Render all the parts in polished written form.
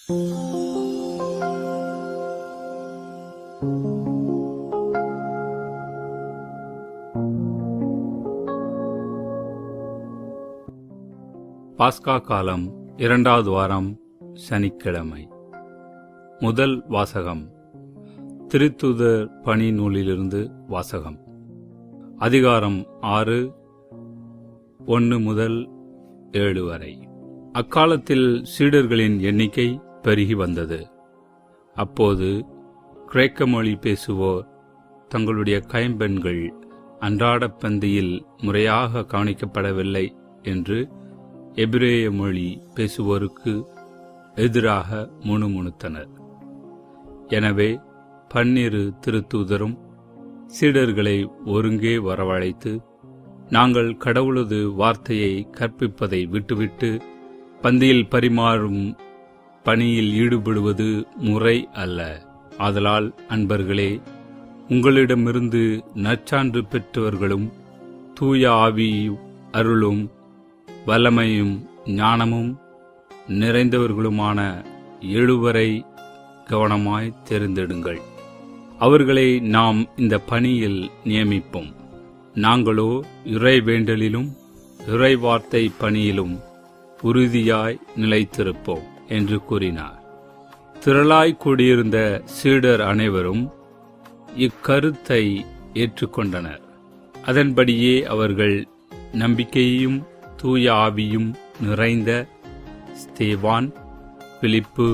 பாஸ்கா காலம் 2வது வாரம், சனிக்கிழமை. முதல் வாசகம் திருத்தூதர் பணி நூலிலிருந்து வாசகம். அதிகாரம் 6, 1 முதல் 7 வரை. அக்காலத்தில் சீடர்களின் எண்ணிக்கை பெருகி வந்தது. அப்போது கிரேக்க மொழி பேசுவோர் தங்களுடைய கைம்பெண்கள் அன்றாட பந்தியில் முறையாக கவனிக்கப்படவில்லை என்று எபிரேய மொழி பேசுவோருக்கு எதிராக முணுமுணுத்தனர். எனவே 12 திருத்தூதரும் சீடர்களை ஒருங்கே வரவழைத்து, நாங்கள் கடவுளது வார்த்தையை கற்பிப்பதை விட்டுவிட்டு பந்தியில் பரிமாறும் பணியில் ஈடுபடுவது முறை அல்ல. ஆதலால் அன்பர்களே, உங்களிடமிருந்து நற்சான்று பெற்றவர்களும் தூய ஆவியும் அருளும் வல்லமையும் ஞானமும் நிறைந்தவர்களுமான 7 கவனமாய் தெரிந்தெடுங்கள். அவர்களை நாம் இந்த பணியில் நியமிப்போம். நாங்களோ இறைவேண்டலிலும் இறைவார்த்தை பணியிலும் உறுதியாய் நிலைத்திருப்போம் என்று கூறினார். திரளாய் கூடியிருந்த சீடர் அனைவரும் இக்கருத்தை ஏற்றுக்கொண்டனர். அதன்படியே அவர்கள் நம்பிக்கையும் தூய ஆவியும் நிறைந்த ஸ்தேவான், பிலிப்பு,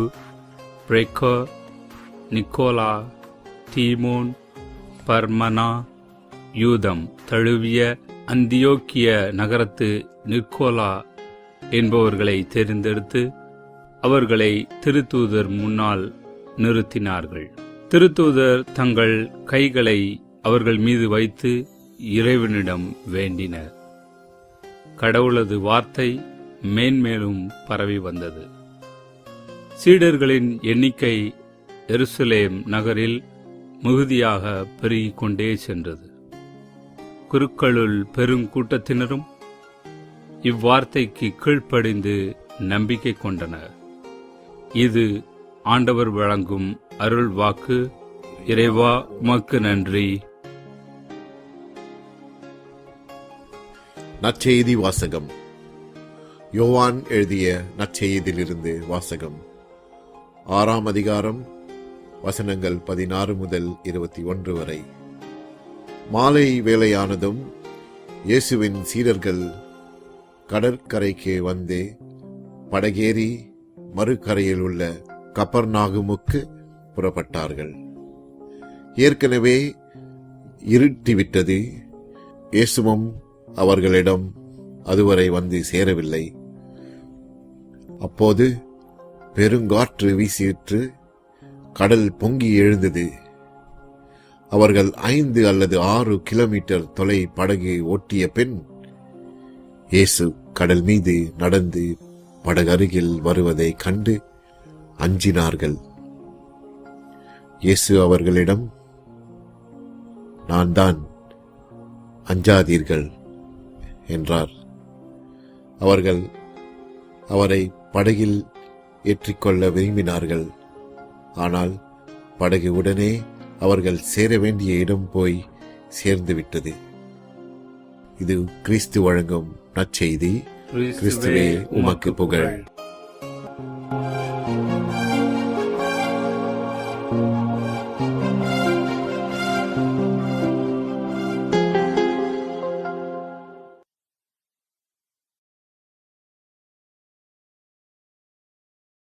பிரேக்கோ, நிக்கோலா, தீமோன், பர்மனா, யூதம் தழுவிய அந்தியோக்கிய நகரத்து நிக்கோலா என்பவர்களை தேர்ந்தெடுத்து அவர்களை திருத்தூதர் முன்னால் நிறுத்தினார்கள். திருத்தூதர் தங்கள் கைகளை அவர்கள் மீது வைத்து இறைவனிடம் வேண்டினர். கடவுளது வார்த்தை மேன்மேலும் பரவி வந்தது. சீடர்களின் எண்ணிக்கை எருசலேம் நகரில் மிகுதியாக பெருகிக் கொண்டே சென்றது. குருக்களுள் பெருங்கூட்டத்தினரும் இவ்வார்த்தைக்கு கீழ்ப்படிந்து நம்பிக்கை கொண்டனர். இது ஆண்டவர் வழங்கும் அருள் வாக்கு. இறைவா, உமக்கு நன்றி. நற்செய்தி வாசகம். யோவான் எழுதிய நற்செய்தியிலிருந்து வாசகம். 6ஆம் அதிகாரம், வசனங்கள் 16 முதல் 21 வரை. மாலை வேளையானதும் இயேசுவின் சீடர்கள் கடற்கரைக்கு வந்து படகேறி மறுகரையில் உள்ள கப்பர்நாகுமுக்கு புறப்பட்டார்கள். ஏற்கனவே இருட்டிவிட்டது. இயேசுவும் அவர்களிடம் அதுவரை வந்து சேரவில்லை. அப்போது பெருங்காற்று வீசிற்று, கடல் பொங்கி எழுந்தது. அவர்கள் 5 அல்லது 6 கிலோமீட்டர் தொலை படகு ஓட்டிய பின் இயேசு கடல் மீது நடந்து படகருகில் வருவதை கண்டு அஞ்சினார்கள். இயேசு அவர்களிடம், நான் தான், அஞ்சாதீர்கள் என்றார். அவர்கள் அவரை படகில் ஏற்றிக்கொள்ள விரும்பினார்கள். ஆனால் படகு உடனே அவர்கள் சேர வேண்டிய இடம் போய் சேர்ந்துவிட்டது. இது கிறிஸ்து வழங்கும் நற்செய்தி. கிறிஸ்துவே, உமக்கு புகழ்.